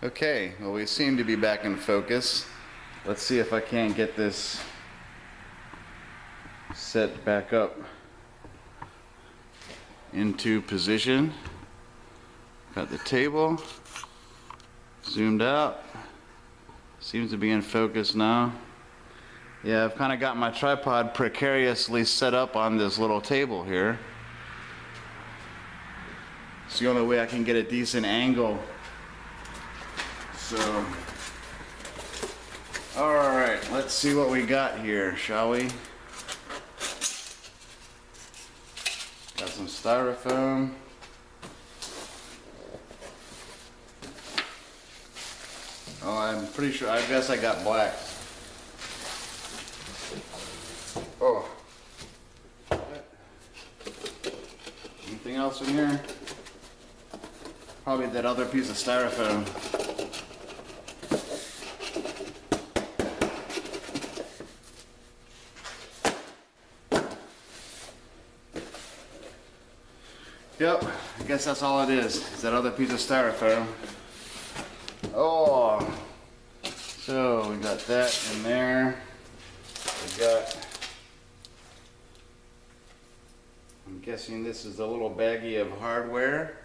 Okay, well, we seem to be back in focus. Let's see if I can't get this set back up into position. Got the table zoomed out. Seems to be in focus now. Yeah, I've kind of got my tripod precariously set up on this little table here. It's the only way I can get a decent angle. So, alright, let's see what we got here, shall we? Got some styrofoam. Oh, I'm pretty sure, I guess I got black. Oh. Anything else in here? Probably that other piece of styrofoam. Yep, I guess that's all it is that other piece of styrofoam. Oh, so we got that in there. We got, I'm guessing this is a little baggie of hardware.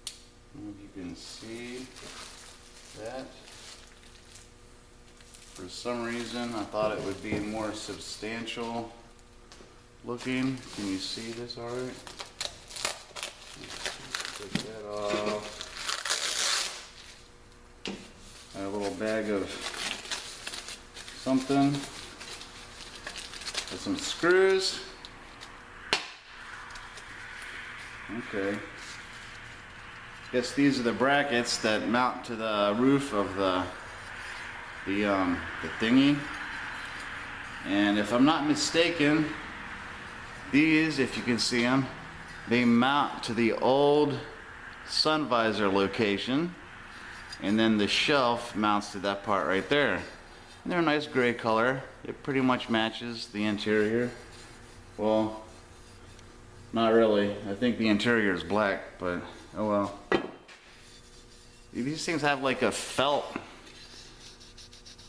I don't know if you can see that. For some reason, I thought it would be more substantial looking. Can you see this all right? Take that off. A little bag of something with some screws. Okay. Guess these are the brackets that mount to the roof of the thingy. And if I'm not mistaken, these, if you can see them, they mount to the old sun visor location, and then the shelf mounts to that part right there. And they're a nice gray color. It pretty much matches the interior. Well, not really. I think the interior is black, but oh well. These things have like a felt,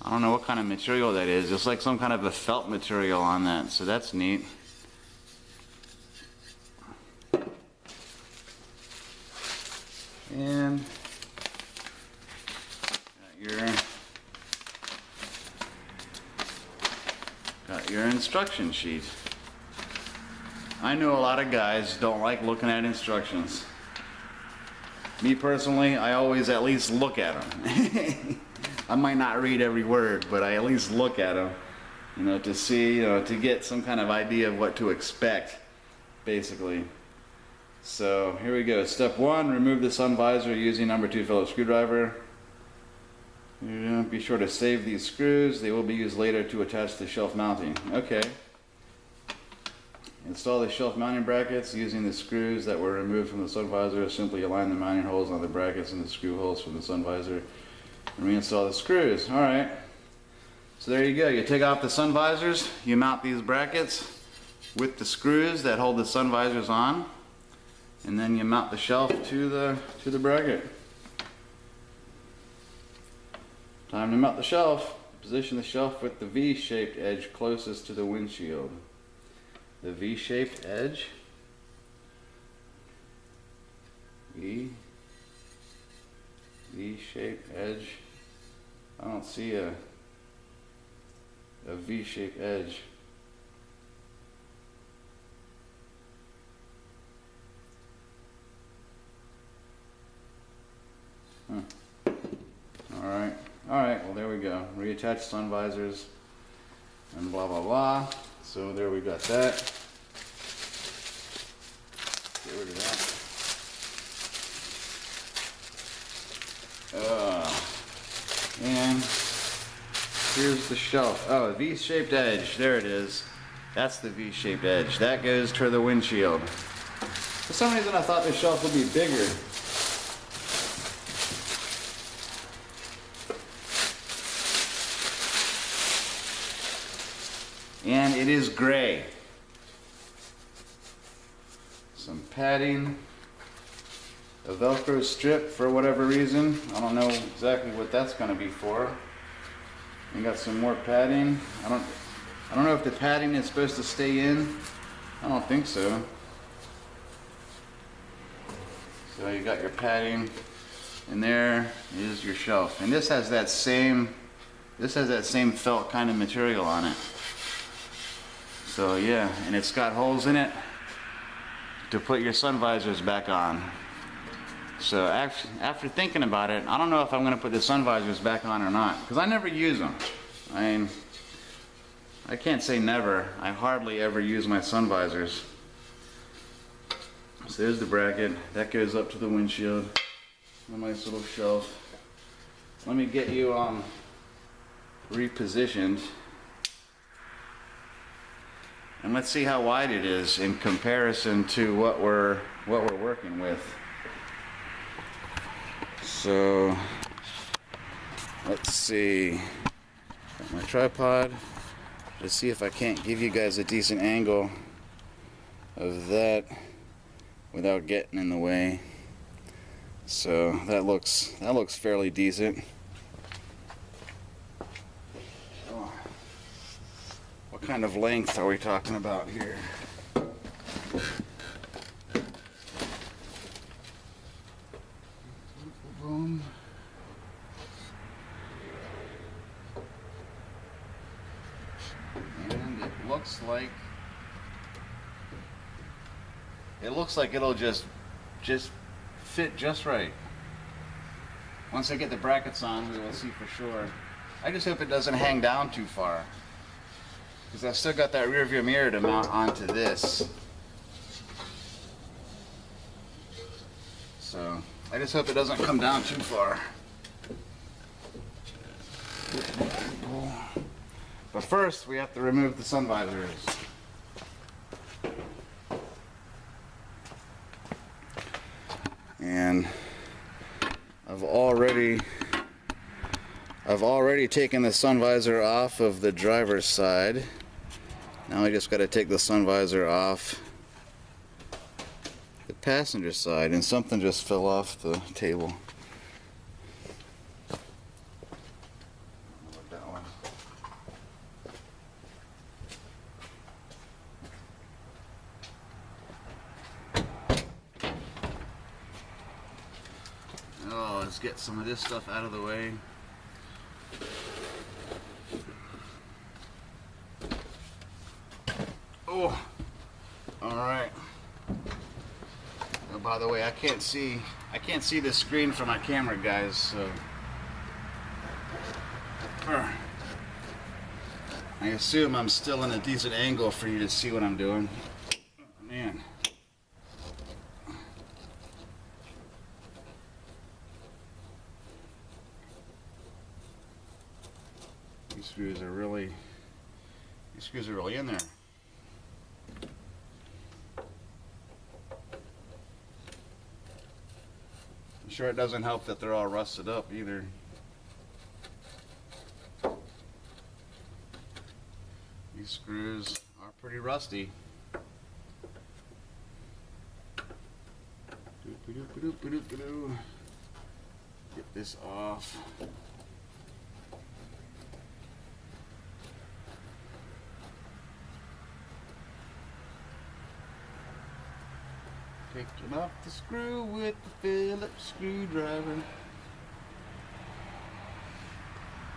I don't know what kind of material that is. It's like some kind of a felt material on that, so that's neat. And got your instruction sheet. I know a lot of guys don't like looking at instructions. Me personally, I always at least look at them. I might not read every word, but I at least look at them, you know, to see, you know, to get some kind of idea of what to expect, basically. So here we go. Step 1, remove the sun visor using number 2 Phillips screwdriver. Be sure to save these screws. They will be used later to attach the shelf mounting. Okay. Install the shelf mounting brackets using the screws that were removed from the sun visor. Simply align the mounting holes on the brackets and the screw holes from the sun visor and reinstall the screws. Alright. So there you go. You take off the sun visors, you mount these brackets with the screws that hold the sun visors on, and then you mount the shelf to the bracket. Time to mount the shelf. Position the shelf with the V-shaped edge closest to the windshield. The V-shaped edge. V-shaped edge. I don't see a V-shaped edge. Huh. Alright, well there we go. Reattach sun visors and blah blah blah. So there we got that. Get rid of that. And here's the shelf. Oh, V-shaped edge. There it is. That's the V-shaped edge. That goes to the windshield. For some reason I thought the shelf would be bigger. And it is gray. Some padding. a Velcro strip for whatever reason. I don't know exactly what that's going to be for. We got some more padding. I don't know if the padding is supposed to stay in. I don't think so. So you got your padding, and there is your shelf. And this has that same felt kind of material on it. So yeah, and it's got holes in it to put your sun visors back on. So after thinking about it, I don't know if I'm going to put the sun visors back on or not, because I never use them. I mean, I can't say never. I hardly ever use my sun visors. So there's the bracket. That goes up to the windshield. A nice little shelf. Let me get you repositioned. And let's see how wide it is in comparison to what we're working with. So let's see. Got my tripod. Let's see if I can't give you guys a decent angle of that without getting in the way. So that looks fairly decent. Oh. What kind of length are we talking about here? Boom. And it looks like it'll just fit just right. Once I get the brackets on, we will see for sure. I just hope it doesn't hang down too far, because I've still got that rear view mirror to mount onto this. So I just hope it doesn't come down too far. But first, we have to remove the sun visors. And I've already taken the sun visor off of the driver's side. Now I just got to take the sun visor off the passenger side, and something just fell off the table. Oh, let's get some of this stuff out of the way. Oh, all right. Oh, by the way, I can't see the screen from my camera, guys. So I assume I'm still in a decent angle for you to see what I'm doing. Oh, man. These screws are really in there. I'm sure it doesn't help that they're all rusted up either. These screws are pretty rusty. Get this off. Taking off the screw with the Phillips screwdriver.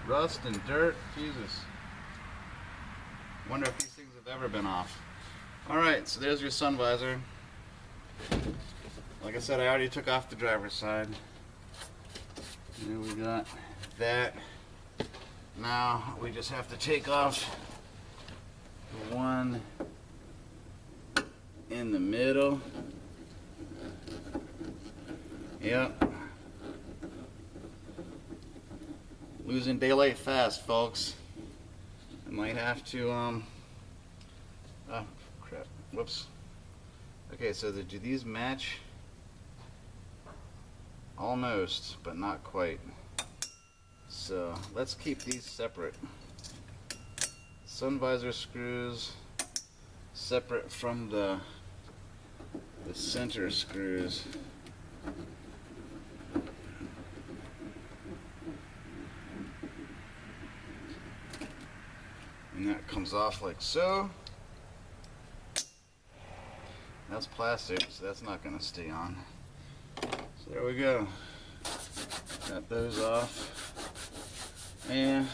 Rust and dirt, Jesus. Wonder if these things have ever been off. Alright, so there's your sun visor. Like I said, I already took off the driver's side. There we got that. Now we just have to take off the one in the middle. Yep. Losing daylight fast, folks. I might have to, oh, crap. Whoops. Okay, so do these match? Almost, but not quite. So let's keep these separate. Sun visor screws separate from the center screws. And that comes off like so. That's plastic, so that's not going to stay on. So there we go. Got those off. And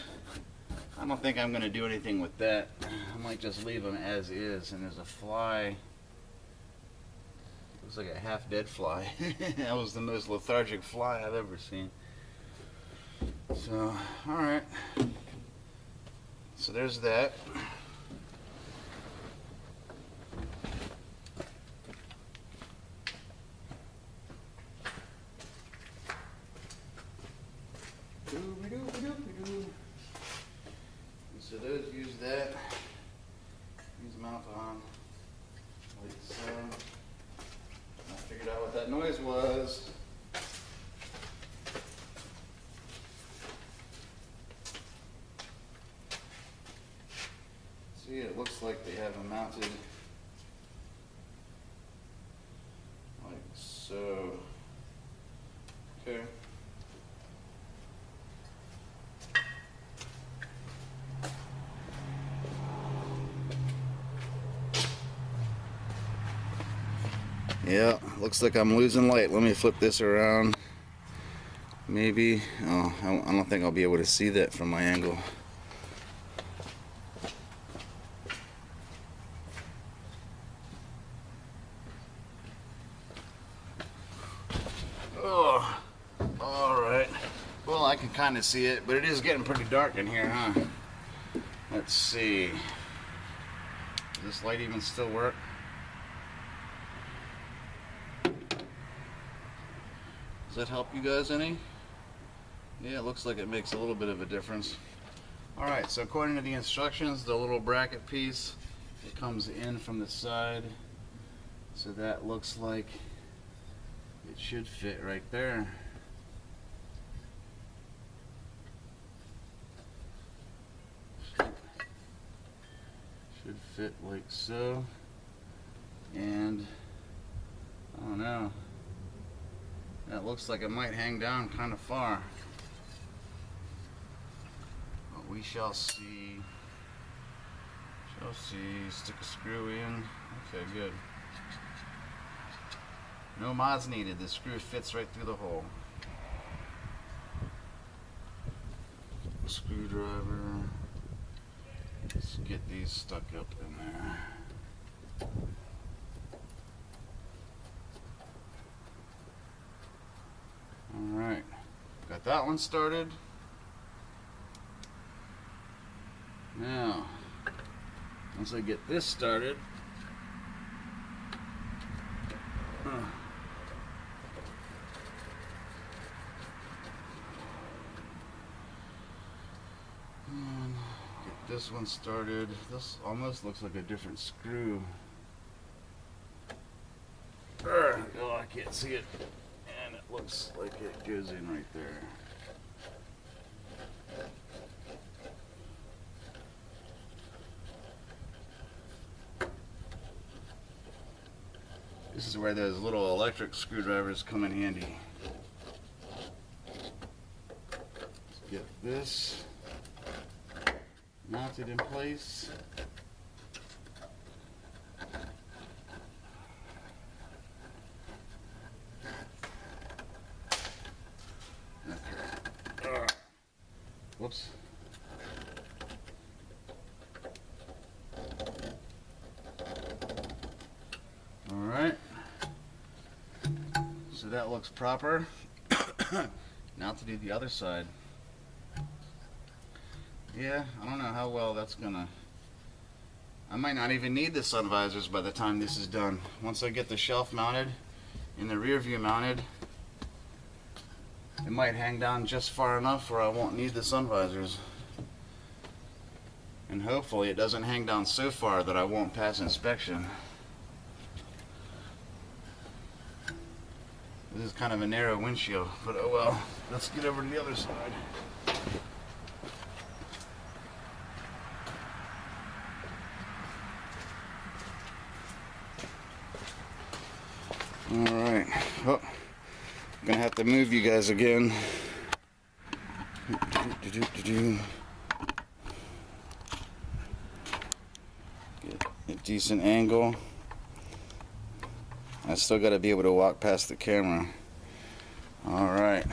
I don't think I'm going to do anything with that. I might just leave them as is. And there's a fly. Looks like a half dead fly. That was the most lethargic fly I've ever seen. So, alright. So there's that. So those use that. Use mount on. Like so. I figured out what that noise was. See, it looks like they have them mounted like so. Okay. Yeah, looks like I'm losing light. Let me flip this around. Maybe. Oh, I don't think I'll be able to see that from my angle. Oh, all right. Well, I can kind of see it, but it is getting pretty dark in here, huh? Let's see. Does this light even still work? Does that help you guys any? Yeah, it looks like it makes a little bit of a difference. Alright, so according to the instructions, the little bracket piece, it comes in from the side. So that looks like it should fit right there. Should fit like so. And I don't know. That looks like it might hang down kind of far. But we shall see. Shall see. Stick a screw in. Okay, good. No mods needed. The screw fits right through the hole. Screwdriver. Let's get these stuck up in there. Alright, got that one started. Now, once I get this started, and get this one started. This almost looks like a different screw. Oh, I can't see it. And it looks like it goes in right there. This is where those little electric screwdrivers come in handy. Let's get this mounted in place. Whoops. All right. So that looks proper. Now to do the other side. Yeah, I don't know how well that's gonna... I might not even need the sun visors by the time this is done. Once I get the shelf mounted and the rear view mounted, it might hang down just far enough where I won't need the sun visors. And hopefully it doesn't hang down so far that I won't pass inspection. This is kind of a narrow windshield, but oh well. Let's get over to the other side. Alright. Oh, I'm gonna have to move you guys again. decent angle. I still got to be able to walk past the camera. Alright,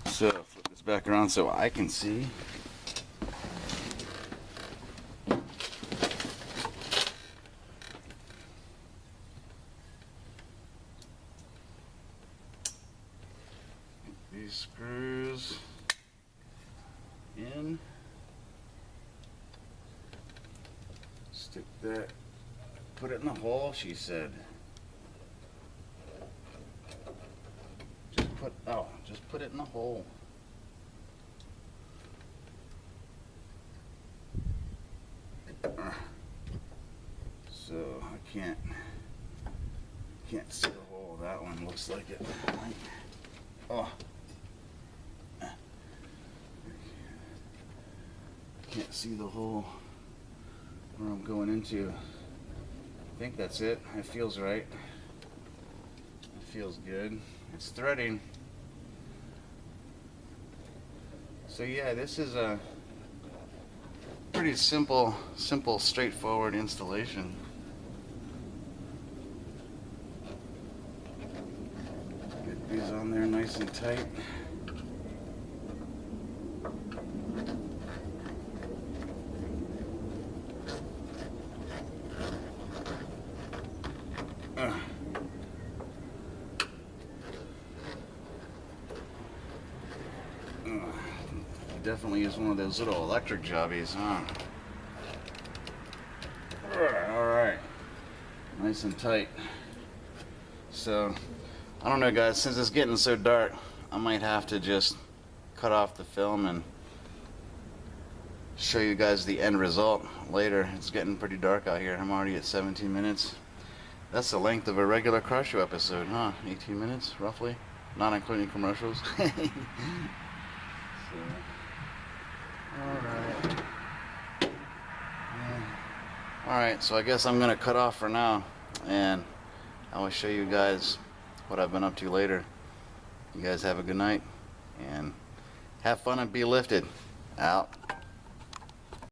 so flip this back around so I can see. These screws in. Stick that, put it in the hole, she said. Just put it in the hole. So I can't see the hole. That one looks like it. Oh. Can't see the hole where I'm going into. I think that's it. It feels right. It feels good. It's threading. So yeah, this is a pretty simple, straightforward installation. Get these on there nice and tight. Definitely is one of those little electric jobbies, huh? Alright. Nice and tight. So, I don't know guys, since it's getting so dark, I might have to just cut off the film and show you guys the end result later. It's getting pretty dark out here. I'm already at 17 minutes. That's the length of a regular car show episode, huh? 18 minutes, roughly? Not including commercials. Alright, so I guess I'm gonna cut off for now, and I will show you guys what I've been up to later. You guys have a good night, and have fun and be lifted. Out.